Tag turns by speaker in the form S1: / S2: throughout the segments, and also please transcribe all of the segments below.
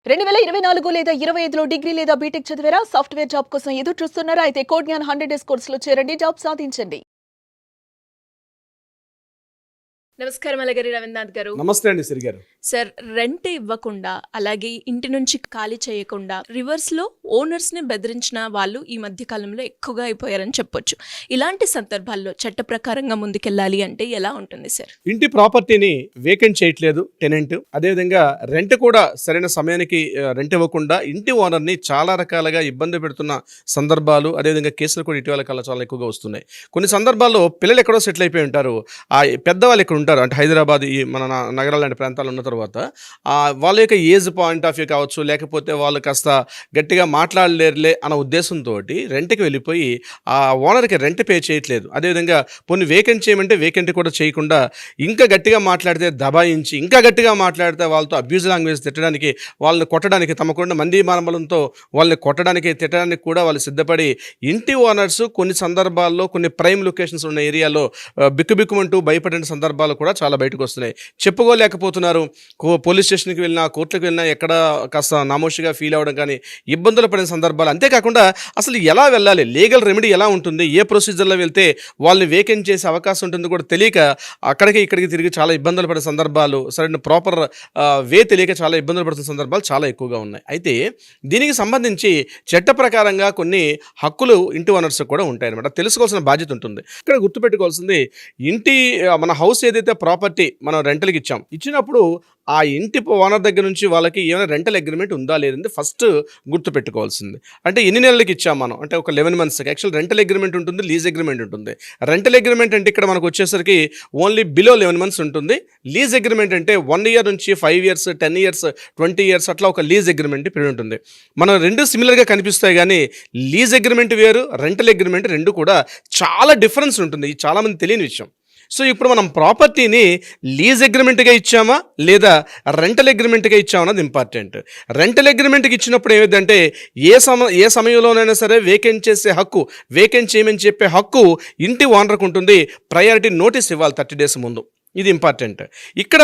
S1: 2024 లేదా 25లో డిగ్రీ లేదా బీటెక్ చదివారా? సాఫ్ట్‌వేర్ జాబ్ కోసం ఎదురు చూస్తున్నారా? అయితే కోడ్ జ్ఞాన్ 100 డేస్ కోర్సులో చేరండి. జాబ్ సాధించండి. నమస్కారం అలగరి రవీంద్రనాథ్ గారు.
S2: నమస్తే అండి సిరి గారు.
S1: సార్, రెంట్ ఇవ్వకుండా అలాగే ఇంటి నుంచి ఖాళీ చేయకుండా రివర్స్లో ఓనర్స్ని బెదిరించిన వాళ్ళు ఈ మధ్య కాలంలో ఎక్కువగా అయిపోయారని చెప్పొచ్చు. ఇలాంటి సందర్భాల్లో చట్ట ప్రకారంగా ముందుకెళ్ళాలి అంటే ఎలా ఉంటుంది సార్?
S2: ఇంటి ప్రాపర్టీని వేకెంట్ చేయట్లేదు టెనెంట్. అదేవిధంగా రెంట్ కూడా సరైన సమయానికి రెంట్ ఇవ్వకుండా ఇంటి ఓనర్ని చాలా రకాలుగా ఇబ్బంది పెడుతున్న సందర్భాలు, అదేవిధంగా కేసులు కూడా ఇటీవల కాలంలో చాలా ఎక్కువగా వస్తున్నాయి. కొన్ని సందర్భాల్లో పిల్లలు ఎక్కడో సెటిల్ అయిపోయి ఉంటారు, ఆ పెద్దవాళ్ళు ఇక్కడ ఉంటారు, అంటే హైదరాబాద్ ఈ మన నగరాలు లాంటి ప్రాంతాల్లో ఉన్న తర్వాత వాళ్ళ యొక్క ఏజ్ పాయింట్ ఆఫ్ వ్యూ కావచ్చు, లేకపోతే వాళ్ళు కాస్త గట్టిగా మాట్లాడలేరులే అన్న ఉద్దేశంతో రెంట్కి వెళ్ళిపోయి ఆ ఓనర్కి రెంట్ పే చేయట్లేదు. అదేవిధంగా కొన్ని వేకెంట్ చేయమంటే వేకెంట్ కూడా చేయకుండా ఇంకా గట్టిగా మాట్లాడితే దబాయించి, ఇంకా గట్టిగా మాట్లాడితే వాళ్ళతో అబ్యూజ్ లాంగ్వేజ్ తిట్టడానికి, వాళ్ళని కొట్టడానికి, తమకున్న మంది మానబలంతో వాళ్ళని కొట్టడానికి తిట్టడానికి కూడా వాళ్ళు సిద్ధపడి ఇంటి ఓనర్స్ కొన్ని సందర్భాల్లో కొన్ని ప్రైమ్ లొకేషన్స్ ఉన్న ఏరియాలో బిక్కుబిక్కుమంటూ భయపడిన సందర్భాలు కూడా చాలా బయటకు వస్తున్నాయి. చెప్పుకోలేకపోతున్నారు. పోలీస్ స్టేషన్కి వెళ్ళినా, కోర్టులకు వెళ్ళినా ఎక్కడ కాస్త నామోషిగా ఫీల్ అవ్వడం కానీ, ఇబ్బందులు పడిన సందర్భాలు. అంతేకాకుండా అసలు ఎలా వెళ్ళాలి, లీగల్ రెమెడీ ఎలా ఉంటుంది, ఏ ప్రొసీజర్లో వెళ్తే వాళ్ళని వేకెంట్ చేసే అవకాశం ఉంటుంది కూడా తెలియక అక్కడికి ఇక్కడికి తిరిగి చాలా ఇబ్బందులు పడే సందర్భాలు, సరైన ప్రాపర్ వే తెలియక చాలా ఇబ్బందులు పడుతున్న సందర్భాలు చాలా ఎక్కువగా ఉన్నాయి. అయితే దీనికి సంబంధించి చట్ట ప్రకారంగా కొన్ని హక్కులు ఇంటి ఓనర్స్ కూడా ఉంటాయన్నమాట. తెలుసుకోవాల్సిన బాధ్యత ఉంటుంది. ఇక్కడ గుర్తుపెట్టుకోవాల్సింది, ఇంటి మన హౌస్ ఏదైతే ప్రాపర్టీ మనం రెంటల్కి ఇచ్చినప్పుడు ఆ ఇంటి ఓనర్ దగ్గర నుంచి వాళ్ళకి ఏమైనా రెంటల్ అగ్రిమెంట్ ఉందా లేదంటే ఫస్ట్ గుర్తుపెట్టుకోవాల్సింది. అంటే ఎన్ని నెలలకి ఇచ్చాం మనం, అంటే ఒక 11 మంత్స్కి. యాక్చువల్ రెంటల్ అగ్రిమెంట్ ఉంటుంది, లీజ్ అగ్రిమెంట్ ఉంటుంది. రెంటల్ అగ్రిమెంట్ అంటే ఇక్కడ మనకు వచ్చేసరికి ఓన్లీ బిలో 11 మంత్స్ ఉంటుంది. లీజ్ అగ్రిమెంట్ అంటే 1 ఇయర్ నుంచి 5 ఇయర్స్, 10 ఇయర్స్, 20 ఇయర్స్ అట్లా ఒక లీజ్ అగ్రిమెంట్ పీరియడ్ ఉంటుంది. మనం రెండు సిమిలర్గా కనిపిస్తాయి కానీ లీజ్ అగ్రిమెంట్ వేరు, రెంటల్ అగ్రిమెంట్ రెండు కూడా చాలా డిఫరెన్స్ ఉంటుంది. ఇది చాలామంది తెలియని విషయం. సో ఇప్పుడు మనం ప్రాపర్టీని లీజ్ అగ్రిమెంట్గా ఇచ్చామా లేదా రెంటల్ అగ్రిమెంట్గా ఇచ్చామా అన్నది ఇంపార్టెంట్. రెంటల్ అగ్రిమెంట్కి ఇచ్చినప్పుడు ఏమిటంటే ఏ సమయంలోనైనా సరే వేకెంట్ చేసే హక్కు, వేకెంట్ చేయమని చెప్పే హక్కు ఇంటి ఓనర్కి ఉంటుంది. ప్రయారిటీ నోటీస్ ఇవ్వాలి 30 డేస్ ముందు. ఇది ఇంపార్టెంట్. ఇక్కడ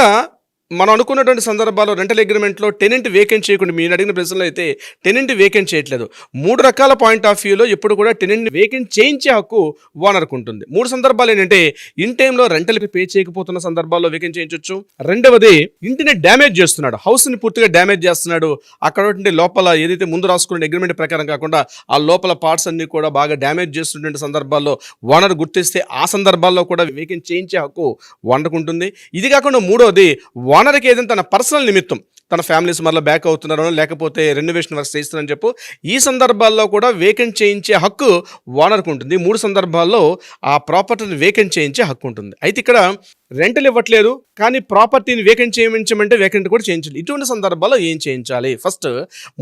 S2: మనం అనుకున్నటువంటి సందర్భాల్లో రెంటల్ అగ్రిమెంట్లో టెనెంట్ వేకెంట్ చేయకుండా, మీరు అడిగిన ప్రశ్నలో అయితే టెనెంట్ వేకెంట్ చేయట్లేదు. 3 రకాల పాయింట్ ఆఫ్ వ్యూలో ఎప్పుడు కూడా టెనెంట్ వేకెంట్ చేయించే హక్కు ఓనర్కు ఉంటుంది. 3 సందర్భాలు ఏంటంటే, ఇన్ టైంలో రెంటల్కి పే చేయకపోతున్న సందర్భాల్లో వేకెంట్ చేయించవచ్చు. రెండవది, ఇంటిని డ్యామేజ్ చేస్తున్నాడు, హౌస్ని పూర్తిగా డ్యామేజ్ చేస్తున్నాడు, అక్కడ లోపల ఏదైతే ముందు రాసుకున్న అగ్రిమెంట్ ప్రకారం కాకుండా ఆ లోపల పార్ట్స్ అన్ని కూడా బాగా డ్యామేజ్ చేస్తున్నటువంటి సందర్భాల్లో ఓనర్ గుర్తిస్తే ఆ సందర్భాల్లో కూడా వేకెంట్ చేయించే హక్కు ఓనర్కు ఉంటుంది. ఇది కాకుండా మూడవది, ఓనర్కి ఏదైనా తన పర్సనల్ నిమిత్తం, తన ఫ్యామిలీస్ మళ్ళీ బ్యాక్ అవుతున్నారో లేకపోతే రెనోవేషన్ వర్క్స్ చేస్తున్నారని చెప్పు, ఈ సందర్భాల్లో కూడా వేకెంట్ చేయించే హక్కు ఓనర్కు ఉంటుంది. 3 సందర్భాల్లో ఆ ప్రాపర్టీని వేకెంట్ చేయించే హక్కు ఉంటుంది. అయితే ఇక్కడ రెంటల్ ఇవ్వట్లేదు కానీ ప్రాపర్టీని వేకెంట్ చేయించమంటే వేకెంట్ కూడా చేయించాలి. ఇటువంటి సందర్భాల్లో ఏం చేయించాలి? ఫస్ట్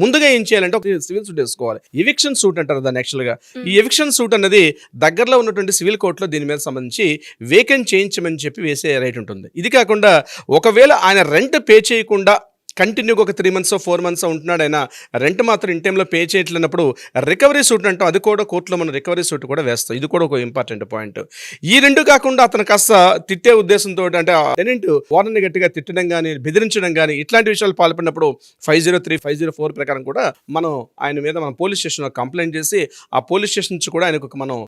S2: ముందుగా ఏం చేయాలంటే ఒక సివిల్ సూట్ వేసుకోవాలి. ఎవిక్షన్ సూట్ అంటారు దాన్ని. యాక్చువల్గా ఈ ఎవిక్షన్ సూట్ అన్నది దగ్గరలో ఉన్నటువంటి సివిల్ కోర్టులో దీని మీద సంబంధించి వేకెంట్ చేయించమని చెప్పి వేసే రైట్ ఉంటుంది. ఇది కాకుండా ఒకవేళ ఆయన రెంట్ పే చేయకుండా కంటిన్యూగా ఒక 3 మంత్స్ 4 మంత్స్ ఉంటున్నాడు, అయినా రెంట్ మాత్రం ఇన్ టైంలో పే చేయట్లేనప్పుడు రికవరీ సూట్ అంటాం. అది కూడా కోర్టులో మనం రికవరీ సూట్ కూడా వేస్తాం. ఇది కూడా ఒక ఇంపార్టెంట్ పాయింట్. ఈ రెండు కాకుండా అతను కాస్త తిట్టే ఉద్దేశంతో, అంటే టెనెంట్ ఓనర్ని గట్టిగా తిట్టడం కానీ, బెదిరించడం కానీ, ఇట్లాంటి విషయాలు పాల్పడినప్పుడు 503, 504 ప్రకారం కూడా మనం పోలీస్ స్టేషన్లో కంప్లైంట్ చేసి ఆ పోలీస్ స్టేషన్ నుంచి కూడా ఆయనకు మనం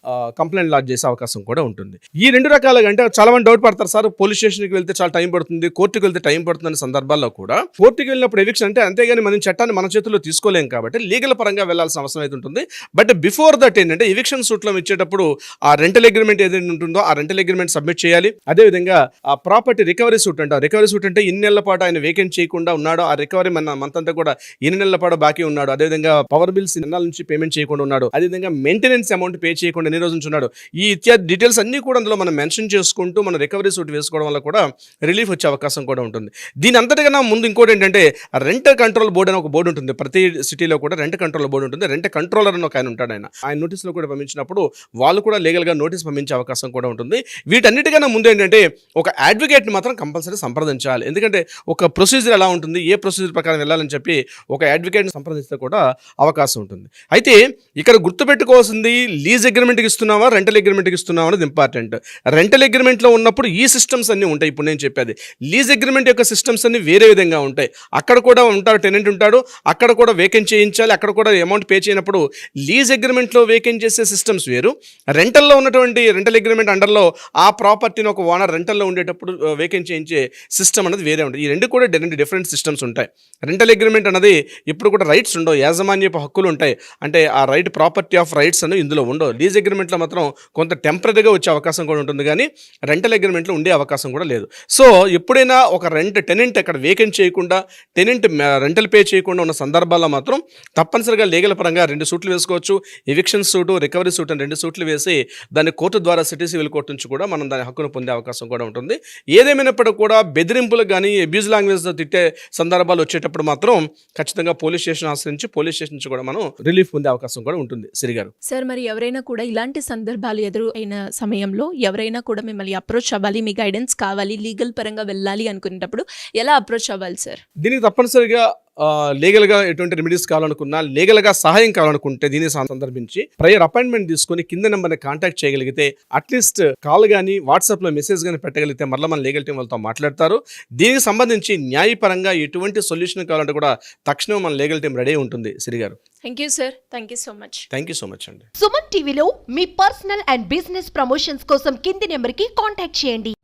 S2: కంప్లైంట్ లాడ్జ్ చేసే అవకాశం కూడా ఉంటుంది. ఈ 2 రకాలుగా, అంటే చాలా మంది డౌట్ పడతారు, సార్ పోలీస్ స్టేషన్కి వెళ్తే చాలా టైం పడుతుంది, కోర్టుకు వెళ్తే టైం పడుతుంది అనే సందర్భాల్లో కూడా కోర్టుకి వెళ్ళినప్పుడు ఎవిక్షన్ అంటే అంతేగాని మనం చట్టాన్ని మన చేతుల్లో తీసుకోలేం కాబట్టి లీగల్ పరంగా వెళ్లాల్సిన అవసరం అయితే ఉంటుంది. బట్ బిఫోర్ దట్ ఏంటంటే ఎవిక్షన్ సూట్లో ఇచ్చేటప్పుడు ఆ రెంటల్ అగ్రిమెంట్ ఏదైతే ఉంటుందో ఆ రెంటల్ అగ్రిమెంట్ సబ్మిట్ చేయాలి. అదేవిధంగా ఆ ప్రాపర్టీ రికవరీ సూట్ అంటారు. రికవరీ సూట్ అంటే ఇన్ని నెలల పాటు ఆయన వేకెంట్ చేయకుండా ఉన్నాడు, ఆ రికవరీ మంత్ అంతా కూడా ఎన్ని నెలల పాటు బాకీ ఉన్నాడు, అదేవిధంగా పవర్ బిల్స్ నెలల నుంచి పేమెంట్ చేయకుండా ఉన్నాడు, అదేవిధంగా మెయింటెనెన్స్ అమౌంట్ పే చేయకుండా ఎన్ని రోజుల నుంచి ఉన్నాడు, ఈ ఇత్యాది డీటెయిల్స్ అన్ని కూడా అందులో మనం మెన్షన్ చేసుకుంటూ మనం రికవరీ సూట్ వేసుకోవడం వల్ల కూడా రిలీఫ్ వచ్చే అవకాశం కూడా ఉంటుంది. దీని అంతటికన్నా ముందు ఇంకోటి ఏంటంటే రెంట్ కంట్రోల్ బోర్డు అని ఒక బోర్డు ఉంటుంది. ప్రతి సిటీలో కూడా రెంట్ కంట్రోల్ బోర్డు ఉంటుంది. రెంట్ కంట్రోలర్ అని ఒక ఆయన ఉంటాడు. ఆయన నోటీసులో కూడా పంపించినప్పుడు వాళ్ళు కూడా లీగల్గా నోటీస్ పంపించే అవకాశం కూడా ఉంటుంది. వీటన్నిటికన్నా ముందు ఏంటంటే ఒక అడ్వకేట్ని మాత్రం కంపల్సరీ సంప్రదించాలి. ఎందుకంటే ఒక ప్రొసీజర్ ఎలా ఉంటుంది, ఏ ప్రొసీజర్ ప్రకారం వెళ్ళాలని చెప్పి ఒక అడ్వకేట్ని సంప్రదిస్తే కూడా అవకాశం ఉంటుంది. అయితే ఇక్కడ గుర్తుపెట్టుకోవాల్సింది, లీజ్ అగ్రిమెంట్కి ఇస్తున్నావా రెంటల్ అగ్రిమెంట్కి ఇస్తున్నావా అనేది ఇంపార్టెంట్. రెంటల్ అగ్రిమెంట్లో ఉన్నప్పుడు ఈ సిస్టమ్స్ అన్నీ ఉంటాయి. ఇప్పుడు నేను చెప్పేది లీజ్ అగ్రిమెంట్ యొక్క సిస్టమ్స్ అన్ని వేరే విధంగా ఉంటాయి. అక్కడ కూడా ఉంటాడు, టెనెంట్ ఉంటాడు, అక్కడ కూడా వేకెంట్ చేయించాలి, అక్కడ కూడా అమౌంట్ పే చేయనప్పుడు లీజ్ అగ్రిమెంట్లో వేకెంట్ చేసే సిస్టమ్స్ వేరు, రెంటల్లో ఉన్నటువంటి రెంటల్ అగ్రిమెంట్ అండర్లో ఆ ప్రాపర్టీని ఒక ఓనర్ రెంటల్లో ఉండేటప్పుడు వేకెంట్ చేయించే సిస్టమ్ అనేది వేరే ఉంటుంది. ఈ రెండు కూడా డిఫరెంట్ సిస్టమ్స్ ఉంటాయి. రెంటల్ అగ్రిమెంట్ అనేది ఇప్పుడు కూడా రైట్స్ ఉండవు, యాజమాన్యపు హక్కులు ఉంటాయి. అంటే ఆ రైట్ ప్రాపర్టీ ఆఫ్ రైట్స్ అని ఇందులో ఉండవు. లీజ్ అగ్రిమెంట్లో మాత్రం కొంత టెంపరీగా వచ్చే అవకాశం కూడా ఉంటుంది, కానీ రెంటల్ అగ్రిమెంట్లో ఉండే అవకాశం కూడా లేదు. సో ఎప్పుడైనా ఒక టెనెంట్ అక్కడ వేకెంట్ చేయకుండా, టెనెంట్ రెంటల్ పే చేయకుండా ఉన్న సందర్భాల్లో మాత్రం తప్పనిసరిగా లీగల్ పరంగా 2 సూట్లు వేసుకోవచ్చు. ఎవిక్షన్ సూటు, రికవరీ సూట్ అని 2 సూట్లు వేసి దాన్ని కోర్టు ద్వారా సిటీ సివిల్ కోర్టు నుంచి కూడా మనం దాని హక్కును పొందే అవకాశం కూడా ఉంటుంది. ఏదేమైనప్పటికీ కూడా బెదిరింపులకు కానీ అబ్యూజ్ లాంగ్వేజ్తో తిట్టే సందర్భాలు వచ్చేటప్పుడు మాత్రం ఖచ్చితంగా పోలీస్ స్టేషన్ ఆశ్రయించి పోలీస్ స్టేషన్ నుంచి కూడా మనం రిలీఫ్ పొందే అవకాశం కూడా ఉంటుంది. సిరిగారు
S1: సార్, మరి ఎవరైనా కూడా ఇలాంటి సందర్భాలు ఎదురైన సమయంలో ఎవరైనా కూడా మిమ్మల్ని అప్రోచ్ అవ్వాలి, మీ గైడెన్స్ కావాలి, లీగల్ పరంగా వెళ్ళాలి అనుకునేటప్పుడు ఎలా అప్రోచ్ అవ్వాలి సార్?
S2: దీనికి తప్పనిసరిగా లీగల్గా ఎటువంటి రెమెడీస్ కావాలనుకున్నా, లీగల్గా సహాయం కావాలనుకుంటే దీన్ని సందర్భించి ప్రయర్ అపాయింట్మెంట్ తీసుకొని కింద నెంబర్ని కాంటాక్ట్ చేయగలిగితే, అట్లీస్ట్ కాల్ కానీ వాట్సాప్లో మెసేజ్ కానీ పెట్టగలిగితే మళ్ళీ మన లీగల్ టీం వాళ్ళతో మాట్లాడతారు. దీనికి సంబంధించి న్యాయపరంగా ఎటువంటి సొల్యూషన్ కావాలంటే కూడా తక్షణం మన లీగల్ టీం రెడీ ఉంటుంది. సిరిగారు
S1: thank you sir, thank you so much.
S2: Thank you so much అండి.
S3: సుమన్ టీవీలో మీ పర్సనల్ అండ్ బిజినెస్ ప్రమోషన్స్ కోసం కింది నెంబర్కి కాంటాక్ట్ చేయండి.